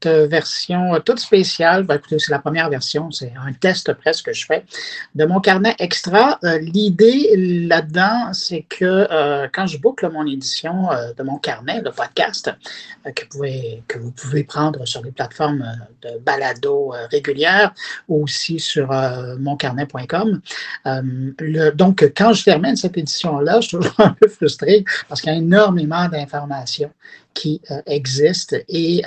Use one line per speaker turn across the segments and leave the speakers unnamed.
version toute spéciale. Ben, écoutez, c'est la première version, c'est un test presque que je fais de mon carnet extra. L'idée là-dedans, c'est que quand je boucle mon édition de mon carnet, le podcast, que vous pouvez prendre sur les plateformes de balado régulières ou aussi sur moncarnet.com. Donc, quand je termine cette édition-là, je suis toujours un peu frustré parce qu'il y a énormément d'informations qui existent et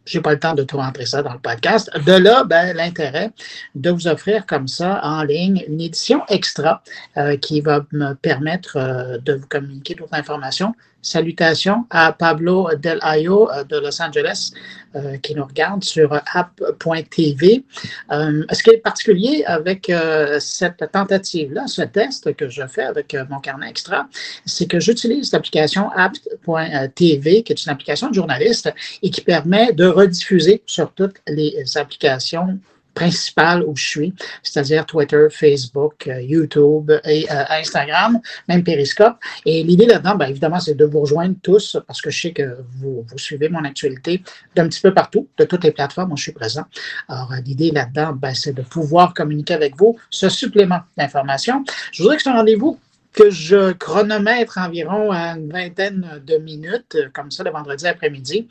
je n'ai pas le temps de tout rentrer ça dans le podcast. De là, ben, l'intérêt de vous offrir comme ça en ligne une édition extra qui va me permettre de vous communiquer d'autres informations. Salutations à Pablo Del Ayo de Los Angeles qui nous regarde sur app.tv. Ce qui est particulier avec cette tentative-là, ce test que je fais avec mon carnet extra, c'est que j'utilise l'application app.tv, qui est une application de journaliste et qui permet de rediffuser sur toutes les applications principales où je suis, c'est-à-dire Twitter, Facebook, YouTube et Instagram, même Periscope. Et l'idée là-dedans, bien évidemment, c'est de vous rejoindre tous parce que je sais que vous suivez mon actualité d'un petit peu partout, de toutes les plateformes où je suis présent. Alors, l'idée là-dedans, bien, c'est de pouvoir communiquer avec vous ce supplément d'informations. Je voudrais que c'est un rendez-vous que je chronomètre environ à une vingtaine de minutes, comme ça, le vendredi après-midi.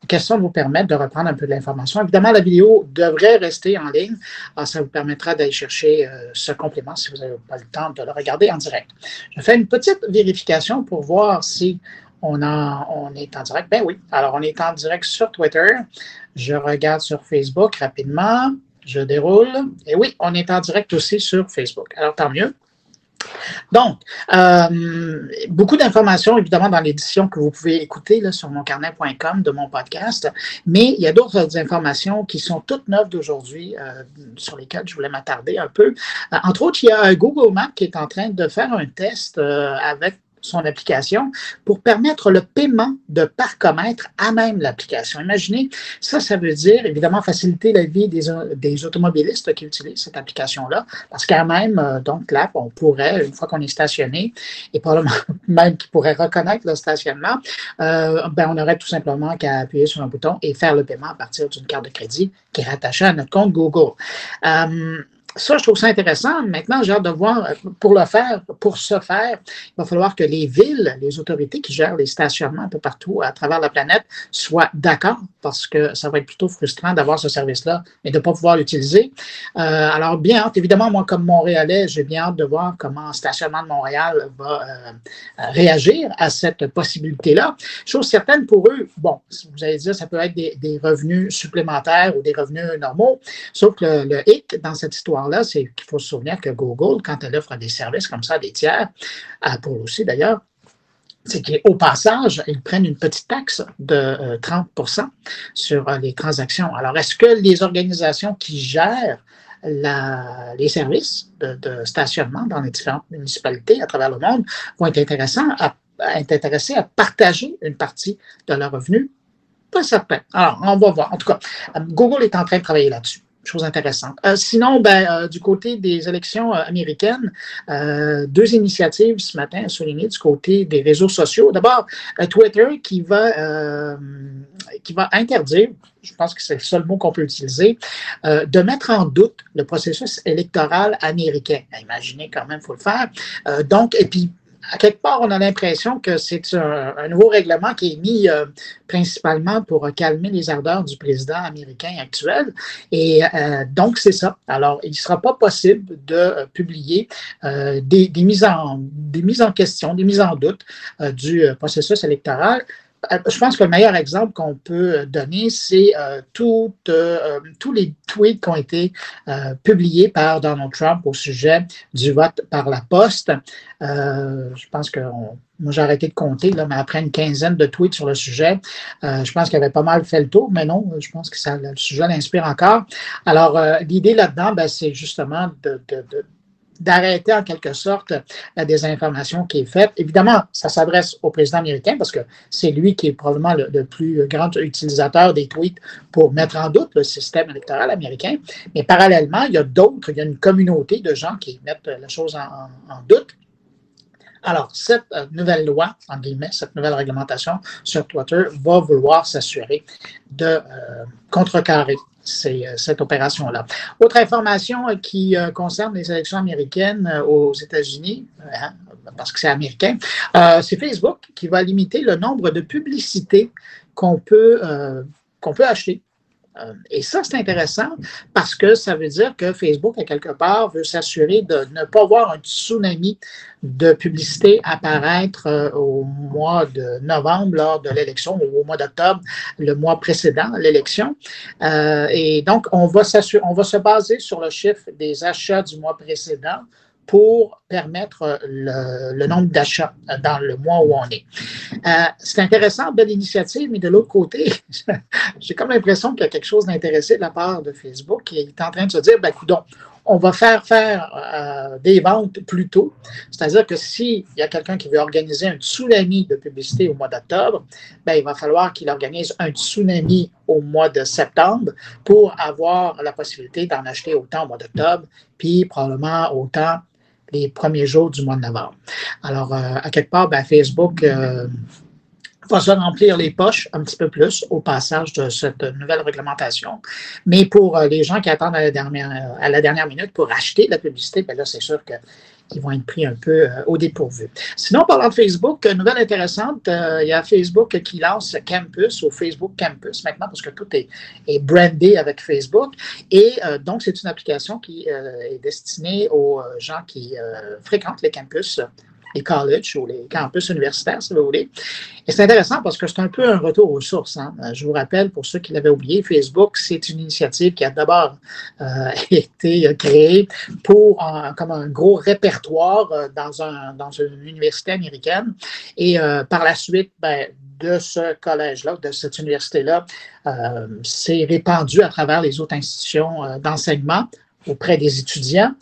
Question de vous permettre de reprendre un peu de l'information. Évidemment, la vidéo devrait rester en ligne. Alors, ça vous permettra d'aller chercher ce complément si vous n'avez pas le temps de le regarder en direct. Je fais une petite vérification pour voir si on est en direct. Ben oui. Alors, on est en direct sur Twitter. Je regarde sur Facebook rapidement. Je déroule. Et oui, on est en direct aussi sur Facebook. Alors, tant mieux. Donc, beaucoup d'informations, évidemment, dans l'édition que vous pouvez écouter là, sur moncarnet.com de mon podcast, mais il y a d'autres informations qui sont toutes neuves d'aujourd'hui, sur lesquelles je voulais m'attarder un peu. Entre autres, il y a Google Maps qui est en train de faire un test avec son application pour permettre le paiement de parcomètre à même l'application. Imaginez, ça veut dire évidemment faciliter la vie des automobilistes qui utilisent cette application-là, parce qu'à même, donc l'app, on pourrait, une fois qu'on est stationné, et probablement même qu'il pourrait reconnaître le stationnement, ben on aurait tout simplement qu'à appuyer sur un bouton et faire le paiement à partir d'une carte de crédit qui est rattachée à notre compte Google. Ça, je trouve ça intéressant. Maintenant, j'ai hâte de voir, pour ce faire, il va falloir que les villes, les autorités qui gèrent les stationnements un peu partout à travers la planète soient d'accord parce que ça va être plutôt frustrant d'avoir ce service-là et de ne pas pouvoir l'utiliser. Alors, bien hâte. Évidemment, moi, comme Montréalais, j'ai bien hâte de voir comment le stationnement de Montréal va réagir à cette possibilité-là. Chose certaine pour eux, bon, vous allez dire, ça peut être des revenus supplémentaires ou des revenus normaux, sauf que le hic dans cette histoire là, c'est qu'il faut se souvenir que Google, quand elle offre des services comme ça à des tiers, Apple aussi d'ailleurs, c'est qu'au passage, ils prennent une petite taxe de 30% sur les transactions. Alors, est-ce que les organisations qui gèrent les services de stationnement dans les différentes municipalités à travers le monde vont être intéressés à partager une partie de leurs revenus? Pas certain. Alors, on va voir. En tout cas, Google est en train de travailler là-dessus. Chose intéressante. Sinon, du côté des élections américaines, deux initiatives ce matin à souligner du côté des réseaux sociaux. D'abord, Twitter qui va interdire, je pense que c'est le seul mot qu'on peut utiliser, de mettre en doute le processus électoral américain. Imaginez quand même, il faut le faire. Et puis, à quelque part, on a l'impression que c'est un nouveau règlement qui est mis principalement pour calmer les ardeurs du président américain actuel. Et donc, c'est ça. Alors, il ne sera pas possible de publier des mises en question, des mises en doute du processus électoral. Je pense que le meilleur exemple qu'on peut donner, c'est tous les tweets qui ont été publiés par Donald Trump au sujet du vote par la poste. Je pense que moi, j'ai arrêté de compter, là, mais après une quinzaine de tweets sur le sujet, je pense qu'il avait pas mal fait le tour, mais non, je pense que le sujet l'inspire encore. Alors, l'idée là-dedans, c'est justement d'arrêter en quelque sorte la désinformation qui est faite. Évidemment, ça s'adresse au président américain parce que c'est lui qui est probablement le plus grand utilisateur des tweets pour mettre en doute le système électoral américain. Mais parallèlement, il y a une communauté de gens qui mettent la chose en doute. Alors, cette nouvelle loi, en guillemets, cette nouvelle réglementation sur Twitter va vouloir s'assurer de contrecarrer cette opération-là. Autre information qui concerne les élections américaines aux États-Unis, hein, parce que c'est américain, c'est Facebook qui va limiter le nombre de publicités qu'on peut acheter. Et ça, c'est intéressant parce que ça veut dire que Facebook, à quelque part, veut s'assurer de ne pas voir un tsunami de publicité apparaître au mois de novembre lors de l'élection ou au mois d'octobre, le mois précédent l'élection. Et donc, on va se baser sur le chiffre des achats du mois précédent pour permettre le nombre d'achats dans le mois où on est. C'est intéressant, belle initiative, mais de l'autre côté, j'ai comme l'impression qu'il y a quelque chose d'intéressé de la part de Facebook qui est en train de se dire, ben, coudonc, on va faire des ventes plus tôt. C'est-à-dire que s'il y a quelqu'un qui veut organiser un tsunami de publicité au mois d'octobre, ben, il va falloir qu'il organise un tsunami au mois de septembre pour avoir la possibilité d'en acheter autant au mois d'octobre, puis probablement autant les premiers jours du mois de novembre. Alors, à quelque part, ben, Facebook va se remplir les poches un petit peu plus au passage de cette nouvelle réglementation. Mais pour les gens qui attendent à la dernière minute pour acheter la publicité, bien là, c'est sûr qu'ils vont être pris un peu au dépourvu. Sinon, parlant de Facebook, nouvelle intéressante, il y a Facebook qui lance Campus ou Facebook Campus maintenant parce que tout est brandé avec Facebook. Et donc, c'est une application qui est destinée aux gens qui fréquentent les campus, les colleges ou les campus universitaires, si vous voulez. Et c'est intéressant parce que c'est un peu un retour aux sources. Hein. Je vous rappelle, pour ceux qui l'avaient oublié, Facebook, c'est une initiative qui a d'abord été créée comme un gros répertoire dans une université américaine. Et par la suite, ben, de ce collège-là, de cette université-là, s'est répandu à travers les autres institutions d'enseignement auprès des étudiants.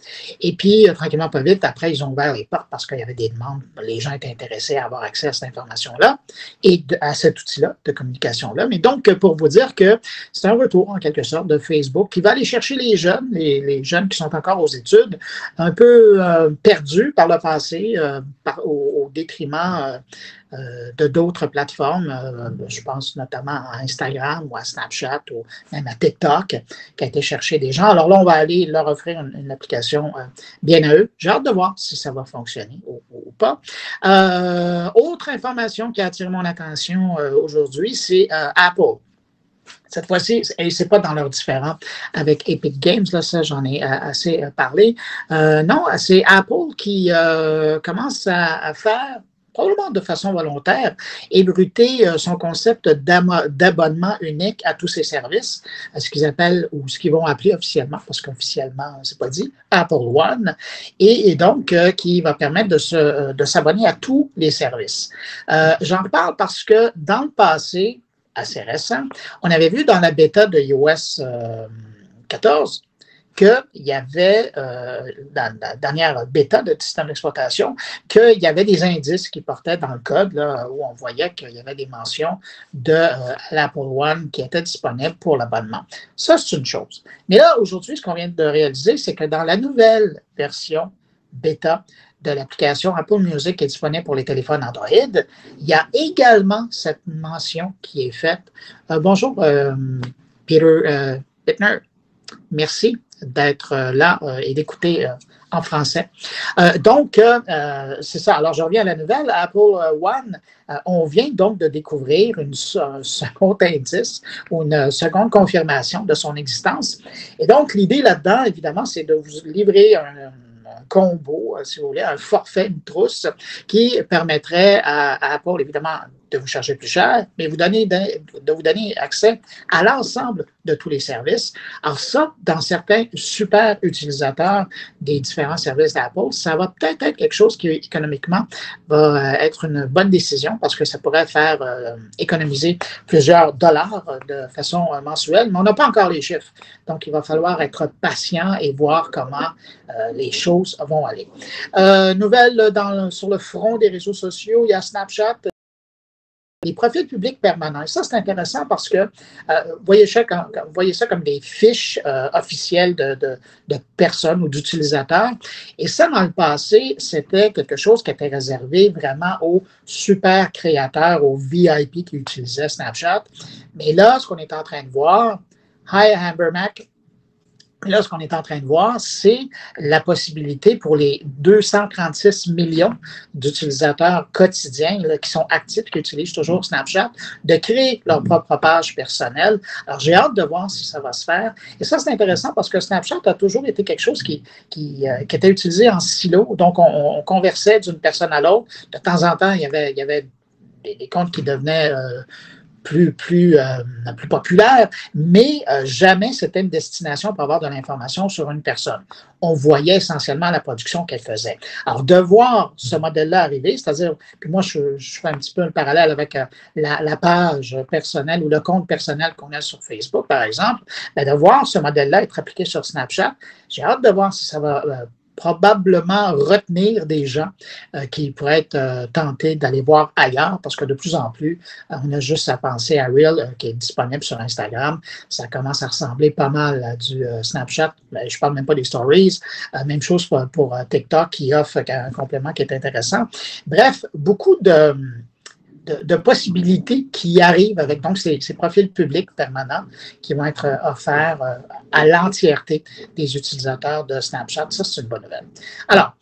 Et puis, tranquillement, pas vite, après, ils ont ouvert les portes parce qu'il y avait des demandes. Les gens étaient intéressés à avoir accès à cette information-là et à cet outil-là de communication-là. Mais donc, pour vous dire que c'est un retour, en quelque sorte, de Facebook qui va aller chercher les jeunes, les jeunes qui sont encore aux études, un peu perdus par le passé, au détriment de d'autres plateformes. Je pense notamment à Instagram ou à Snapchat ou même à TikTok qui a été chercher des gens. Alors là, on va aller leur offrir une application bien à eux. J'ai hâte de voir si ça va fonctionner ou pas. Autre information qui a attiré mon attention aujourd'hui, c'est Apple. Cette fois-ci, et c'est pas dans leur différent avec Epic Games, là, ça j'en ai assez parlé. Non, c'est Apple qui commence à faire probablement de façon volontaire, ébruter son concept d'abonnement unique à tous ses services, à ce qu'ils appellent, ou ce qu'ils vont appeler officiellement, parce qu'officiellement, c'est pas dit, Apple One, et donc qui va permettre de s'abonner à tous les services. J'en parle parce que dans le passé, assez récent, on avait vu dans la bêta de iOS 14 qu'il y avait, dans la dernière bêta de système d'exploitation, qu'il y avait des indices qui portaient dans le code là, où on voyait qu'il y avait des mentions de l'Apple One qui étaient disponibles pour l'abonnement. Ça, c'est une chose. Mais là, aujourd'hui, ce qu'on vient de réaliser, c'est que dans la nouvelle version bêta de l'application Apple Music qui est disponible pour les téléphones Android, il y a également cette mention qui est faite. Bonjour, Peter Bittner. Merci d'être là et d'écouter en français. Donc, c'est ça. Alors, je reviens à la nouvelle. Apple One, on vient donc de découvrir un second indice ou une seconde confirmation de son existence. Et donc, l'idée là-dedans, évidemment, c'est de vous livrer un combo, si vous voulez, un forfait, une trousse qui permettrait à Apple, évidemment, de vous charger plus cher, mais de vous donner accès à l'ensemble de tous les services. Alors ça, dans certains super utilisateurs des différents services d'Apple, ça va peut-être être quelque chose qui, économiquement, va être une bonne décision parce que ça pourrait faire économiser plusieurs dollars de façon mensuelle, mais on n'a pas encore les chiffres. Donc, il va falloir être patient et voir comment les choses vont aller. Nouvelle sur le front des réseaux sociaux, il y a Snapchat les profils publics permanents. Et ça, c'est intéressant parce que voyez ça comme des fiches officielles de personnes ou d'utilisateurs. Et ça, dans le passé, c'était quelque chose qui était réservé vraiment aux super créateurs, aux VIP qui utilisaient Snapchat. Mais là, ce qu'on est en train de voir, hi Amber Mac, là, ce qu'on est en train de voir, c'est la possibilité pour les 236 millions d'utilisateurs quotidiens là, qui sont actifs, qui utilisent toujours Snapchat, de créer leur propre page personnelle. Alors, j'ai hâte de voir si ça va se faire. Et ça, c'est intéressant parce que Snapchat a toujours été quelque chose qui était utilisé en silo. Donc, on conversait d'une personne à l'autre. De temps en temps, il y avait des comptes qui devenaient plus populaire, mais jamais c'était une destination pour avoir de l'information sur une personne. On voyait essentiellement la production qu'elle faisait. Alors, de voir ce modèle-là arriver, c'est-à-dire, puis moi, je fais un petit peu un parallèle avec la page personnelle ou le compte personnel qu'on a sur Facebook, par exemple, bien, de voir ce modèle-là être appliqué sur Snapchat, j'ai hâte de voir si ça va probablement retenir des gens qui pourraient être tentés d'aller voir ailleurs parce que de plus en plus, on a juste à penser à Reel qui est disponible sur Instagram. Ça commence à ressembler pas mal à du Snapchat. Je ne parle même pas des stories. Même chose pour TikTok qui offre un complément qui est intéressant. Bref, beaucoup de possibilités qui arrivent avec donc ces profils publics permanents qui vont être offerts à l'entièreté des utilisateurs de Snapchat. Ça, c'est une bonne nouvelle. Alors,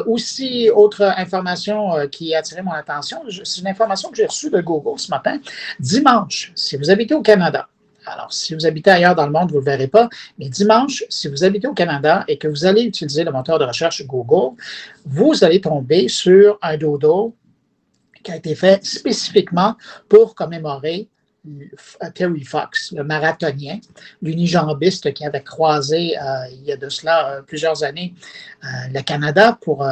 aussi, autre information qui a attiré mon attention, c'est une information que j'ai reçue de Google ce matin. Dimanche, si vous habitez au Canada, alors, si vous habitez ailleurs dans le monde, vous ne le verrez pas, mais dimanche, si vous habitez au Canada et que vous allez utiliser le moteur de recherche Google, vous allez tomber sur un dodo qui a été fait spécifiquement pour commémorer Terry Fox, le marathonien, l'unijambiste qui avait croisé il y a de cela plusieurs années le Canada pour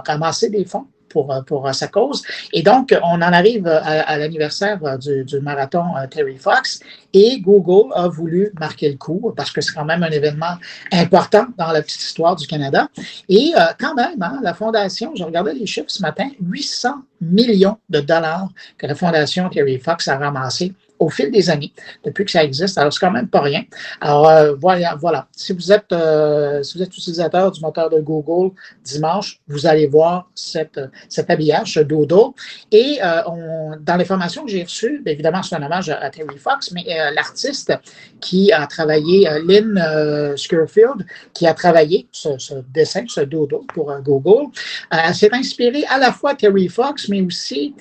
ramasser des fonds pour sa cause. Et donc, on en arrive à l'anniversaire du marathon Terry Fox et Google a voulu marquer le coup parce que c'est quand même un événement important dans la petite histoire du Canada. Et quand même, hein, la Fondation, je regardais les chiffres ce matin, 800 millions de dollars que la Fondation Terry Fox a ramassé au fil des années, depuis que ça existe. Alors, c'est quand même pas rien. Alors, voilà. Si vous êtes utilisateur du moteur de Google dimanche, vous allez voir cet habillage, ce dodo. Et dans l'information que j'ai reçue, bien évidemment, c'est un hommage à Terry Fox, mais l'artiste qui a travaillé, Lynn Skurfield, qui a travaillé ce dessin, ce dodo pour Google, s'est inspiré à la fois Terry Fox, mais aussi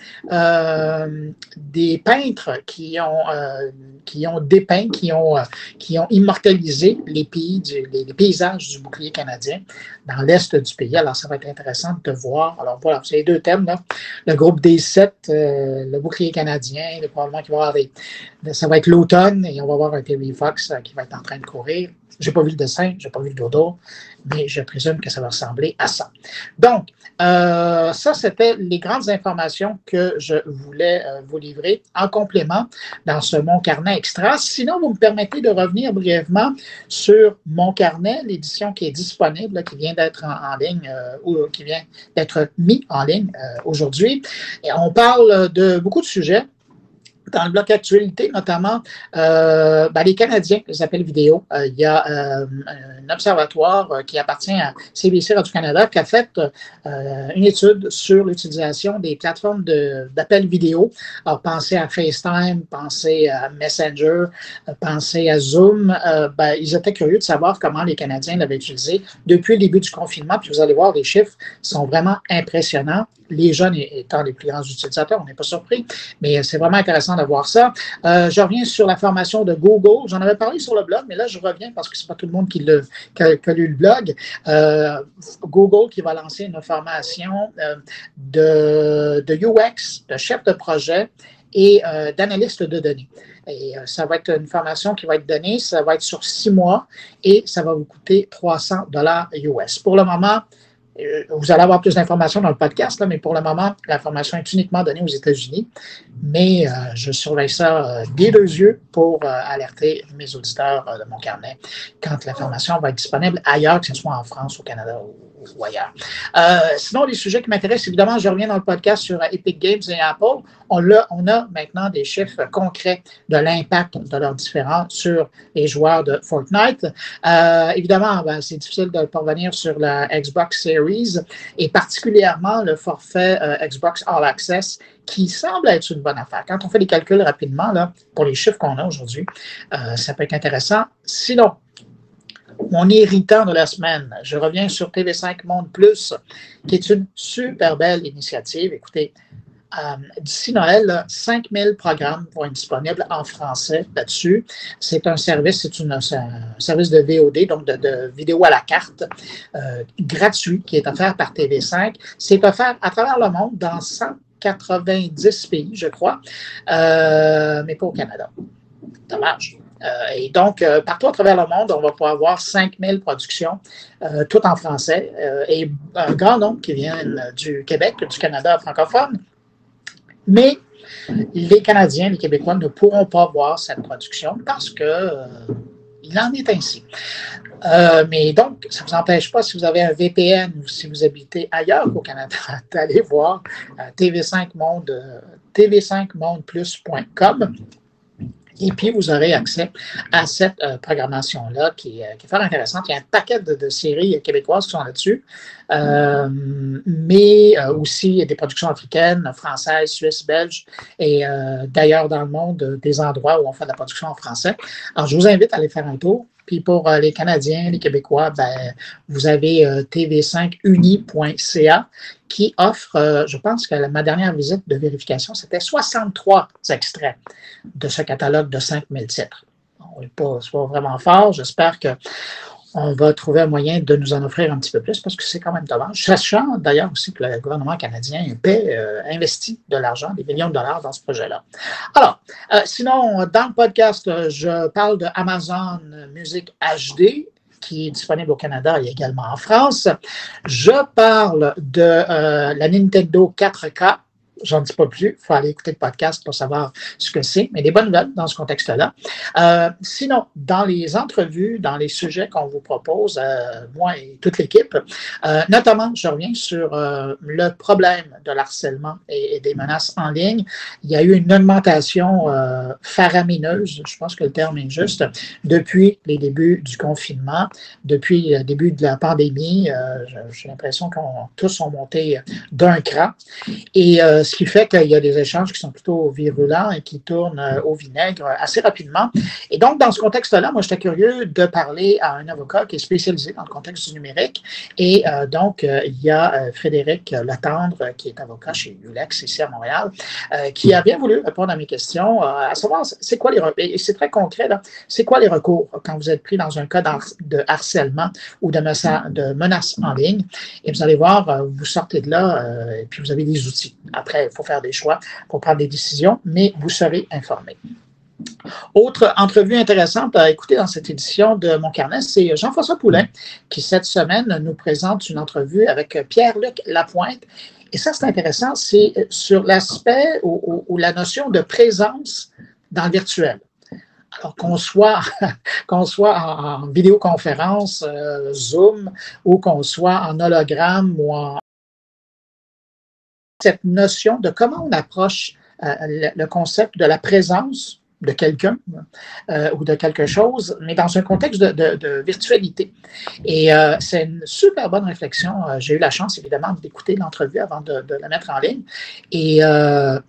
des peintres qui ont dépeint, qui ont immortalisé les paysages du bouclier canadien dans l'est du pays. Alors, ça va être intéressant de voir. Alors, voilà, c'est les deux thèmes, là. Le groupe des 7, le bouclier canadien, probablement qu'il va y avoir ça va être l'automne et on va voir un Terry Fox qui va être en train de courir. Je n'ai pas vu le dessin, je n'ai pas vu le dodo, mais je présume que ça va ressembler à ça. Donc, ça, c'était les grandes informations que je voulais vous livrer en complément dans ce Mon Carnet Extra. Sinon, vous me permettez de revenir brièvement sur Mon Carnet, l'édition qui est disponible, là, qui vient d'être en ligne ou qui vient d'être mis en ligne aujourd'hui. Et on parle de beaucoup de sujets. Dans le bloc actualité, notamment, les Canadiens, les appels vidéo. Il y a un observatoire qui appartient à CBC Radio-Canada qui a fait une étude sur l'utilisation des plateformes d'appels vidéo. Alors, pensez à FaceTime, pensez à Messenger, pensez à Zoom. Ils étaient curieux de savoir comment les Canadiens l'avaient utilisé depuis le début du confinement. Puis vous allez voir, les chiffres sont vraiment impressionnants. Les jeunes étant les plus grands utilisateurs, on n'est pas surpris, mais c'est vraiment intéressant de voir ça. Je reviens sur la formation de Google. J'en avais parlé sur le blog, mais là, je reviens parce que ce n'est pas tout le monde qui a lu le blog. Google qui va lancer une formation de UX, de chef de projet et d'analyste de données. Et ça va être une formation qui va être donnée, ça va être sur 6 mois et ça va vous coûter $300 US. Pour le moment, vous allez avoir plus d'informations dans le podcast, là, mais pour le moment, la formation est uniquement donnée aux États-Unis. Mais je surveille ça des deux yeux pour alerter mes auditeurs de Mon Carnet quand la formation va être disponible ailleurs, que ce soit en France, au Canada ou ou ailleurs. Sinon, les sujets qui m'intéressent, évidemment, je reviens dans le podcast sur Epic Games et Apple. On a maintenant des chiffres concrets de l'impact de leurs différends sur les joueurs de Fortnite. Évidemment, c'est difficile de parvenir sur la Xbox Series et particulièrement le forfait Xbox All Access qui semble être une bonne affaire. Quand on fait des calculs rapidement, là, pour les chiffres qu'on a aujourd'hui, ça peut être intéressant. Sinon, mon irritant de la semaine, je reviens sur TV5 Monde Plus, qui est une super belle initiative. Écoutez, d'ici Noël, 5000 programmes vont être disponibles en français là-dessus. C'est un service, un service de VOD, donc de vidéo à la carte, gratuit, qui est offert par TV5. C'est offert à travers le monde dans 190 pays, je crois, mais pas au Canada. Dommage. Et donc, partout à travers le monde, on va pouvoir avoir 5000 productions, toutes en français, et un grand nombre qui viennent du Québec, du Canada francophone. Mais les Canadiens, les Québécois ne pourront pas voir cette production parce que il en est ainsi. Mais donc, ça ne vous empêche pas, si vous avez un VPN ou si vous habitez ailleurs qu'au Canada, d'aller voir tv5mondeplus.com. Et puis, vous aurez accès à cette programmation-là qui est fort intéressante. Il y a un paquet de séries québécoises qui sont là-dessus, mais aussi des productions africaines, françaises, suisses, belges et d'ailleurs dans le monde, des endroits où on fait de la production en français. Alors, je vous invite à aller faire un tour. Puis pour les Canadiens, les Québécois, vous avez tv5uni.ca qui offre, je pense que ma dernière visite de vérification, c'était 63 extraits de ce catalogue de 5000 titres. C'est pas vraiment fort. J'espère qu'on va trouver un moyen de nous en offrir un petit peu plus parce que c'est quand même dommage. Sachant d'ailleurs aussi que le gouvernement canadien investit de l'argent, des millions de dollars dans ce projet-là. Alors, sinon, dans le podcast, je parle de Amazon Music HD qui est disponible au Canada et également en France. Je parle de la Nintendo 4K. J'en dis pas plus, il faut aller écouter le podcast pour savoir ce que c'est, mais des bonnes nouvelles dans ce contexte-là. Sinon, dans les entrevues, dans les sujets qu'on vous propose, moi et toute l'équipe, notamment, je reviens sur le problème de l'harcèlement et des menaces en ligne. Il y a eu une augmentation faramineuse, je pense que le terme est juste, depuis les débuts du confinement, depuis le début de la pandémie. J'ai l'impression qu'on tous ont monté d'un cran. Et ce qui fait qu'il y a des échanges qui sont plutôt virulents et qui tournent au vinaigre assez rapidement. Et donc, dans ce contexte-là, moi, j'étais curieux de parler à un avocat qui est spécialisé dans le contexte du numérique. Et donc, il y a Frédéric Letendre, qui est avocat chez Ulex, ici à Montréal, qui a bien voulu répondre à mes questions, à savoir, c'est quoi les recours, et c'est très concret, là, c'est quoi les recours quand vous êtes pris dans un cas de harcèlement ou de menace en ligne. Et vous allez voir, vous sortez de là, et puis vous avez des outils. Après, il faut faire des choix, il faut prendre des décisions, mais vous serez informé. Autre entrevue intéressante à écouter dans cette édition de Mon Carnet, c'est Jean-François Poulain qui, cette semaine, nous présente une entrevue avec Pierre-Luc Lapointe. Et ça, c'est intéressant, c'est sur l'aspect ou la notion de présence dans le virtuel. Alors qu'on soit en vidéoconférence, Zoom, ou qu'on soit en hologramme ou en cette notion de comment on approche le concept de la présence de quelqu'un ou de quelque chose, mais dans un contexte de virtualité. Et c'est une super bonne réflexion. J'ai eu la chance, évidemment, d'écouter l'entrevue avant de la mettre en ligne. Et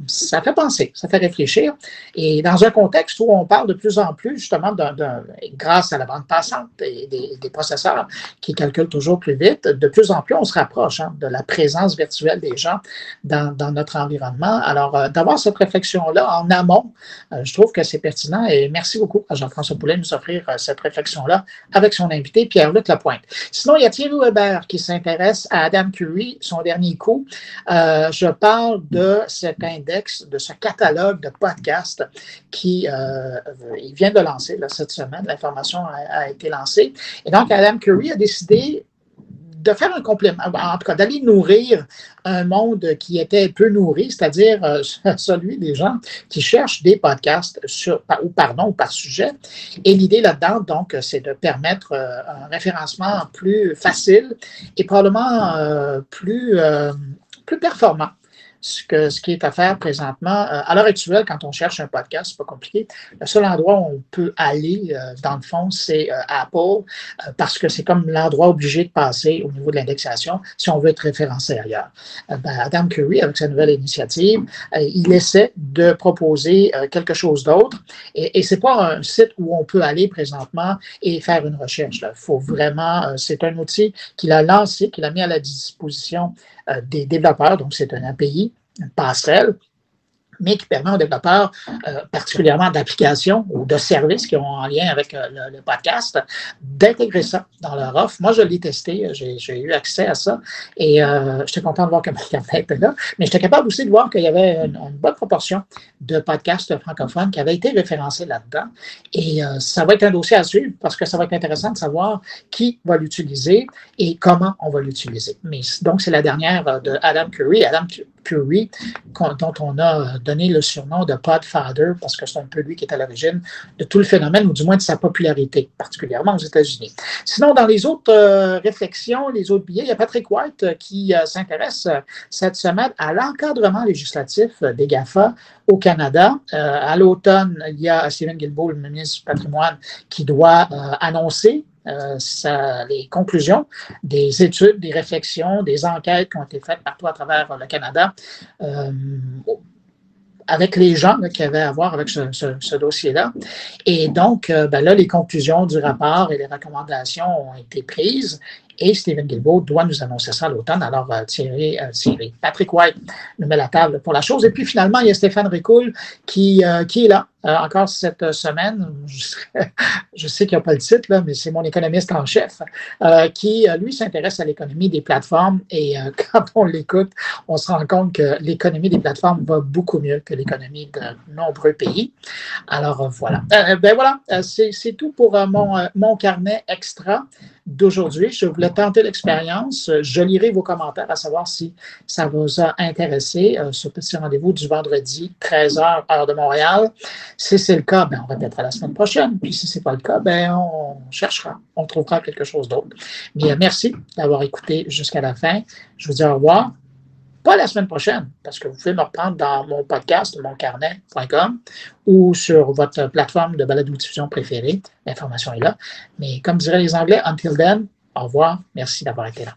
ça fait penser, ça fait réfléchir. Et dans un contexte où on parle de plus en plus, justement, grâce à la bande passante et des processeurs qui calculent toujours plus vite, de plus en plus, on se rapproche de la présence virtuelle des gens dans notre environnement. Alors, d'avoir cette réflexion-là en amont, je trouve que c'est pertinent et merci beaucoup à Jean-François Poulain de nous offrir cette réflexion-là avec son invité Pierre-Luc Lapointe. Sinon, il y a Thierry Weber qui s'intéresse à Adam Curry, son dernier coup. Je parle de cet index, de ce catalogue de podcasts qui il vient de lancer là, cette semaine. L'information a été lancée. Et donc, Adam Curry a décidé de faire un complément, en tout cas d'aller nourrir un monde qui était peu nourri, c'est-à-dire celui des gens qui cherchent des podcasts ou par sujet. Et l'idée là-dedans, donc, c'est de permettre un référencement plus facile et probablement plus performant. Ce qui est à faire présentement. À l'heure actuelle, quand on cherche un podcast, c'est pas compliqué. Le seul endroit où on peut aller, dans le fond, c'est Apple, parce que c'est comme l'endroit obligé de passer au niveau de l'indexation si on veut être référencé ailleurs. Adam Curry, avec sa nouvelle initiative, il essaie de proposer quelque chose d'autre. Et c'est pas un site où on peut aller présentement et faire une recherche. Il faut vraiment, c'est un outil qu'il a lancé, qu'il a mis à la disposition des développeurs, donc c'est un API, une passerelle, mais qui permet aux développeurs, particulièrement d'applications ou de services qui ont en lien avec le podcast, d'intégrer ça dans leur offre. Moi, je l'ai testé, j'ai eu accès à ça et j'étais content de voir que mon carnet était là, mais j'étais capable aussi de voir qu'il y avait une bonne proportion de podcasts francophones qui avaient été référencés là-dedans et ça va être un dossier à suivre parce que ça va être intéressant de savoir qui va l'utiliser et comment on va l'utiliser. Mais donc, c'est la dernière de Adam Curry. Adam Curry, dont on a donné le surnom de Podfather, parce que c'est un peu lui qui est à l'origine de tout le phénomène, ou du moins de sa popularité, particulièrement aux États-Unis. Sinon, dans les autres réflexions, les autres billets, il y a Patrick White qui s'intéresse cette semaine à l'encadrement législatif des GAFA au Canada. À l'automne, il y a Stephen Guilbeault, le ministre du Patrimoine, qui doit annoncer les conclusions des études, des réflexions, des enquêtes qui ont été faites partout à travers le Canada avec les gens qui avaient à voir avec ce dossier-là. Et donc, là, les conclusions du rapport et les recommandations ont été prises. Et Stephen Guilbeault doit nous annoncer ça à l'automne. Alors, Patrick White nous met la table pour la chose. Et puis, finalement, il y a Stéphane Ricoul qui est là encore cette semaine. Je sais qu'il n'y a pas le titre, là, mais c'est mon économiste en chef qui, lui, s'intéresse à l'économie des plateformes. Et quand on l'écoute, on se rend compte que l'économie des plateformes va beaucoup mieux que l'économie de nombreux pays. Alors, voilà. C'est tout pour mon carnet extra d'aujourd'hui. Je voulais tenter l'expérience. Je lirai vos commentaires à savoir si ça vous a intéressé. Ce petit rendez-vous du vendredi, 13h, heure de Montréal. Si c'est le cas, on répétera la semaine prochaine. Puis si ce n'est pas le cas, on cherchera. On trouvera quelque chose d'autre. Mais merci d'avoir écouté jusqu'à la fin. Je vous dis au revoir. Pas la semaine prochaine, parce que vous pouvez me reprendre dans mon podcast, moncarnet.com, ou sur votre plateforme de balado-diffusion préférée. L'information est là. Mais comme diraient les Anglais, until then, au revoir. Merci d'avoir été là.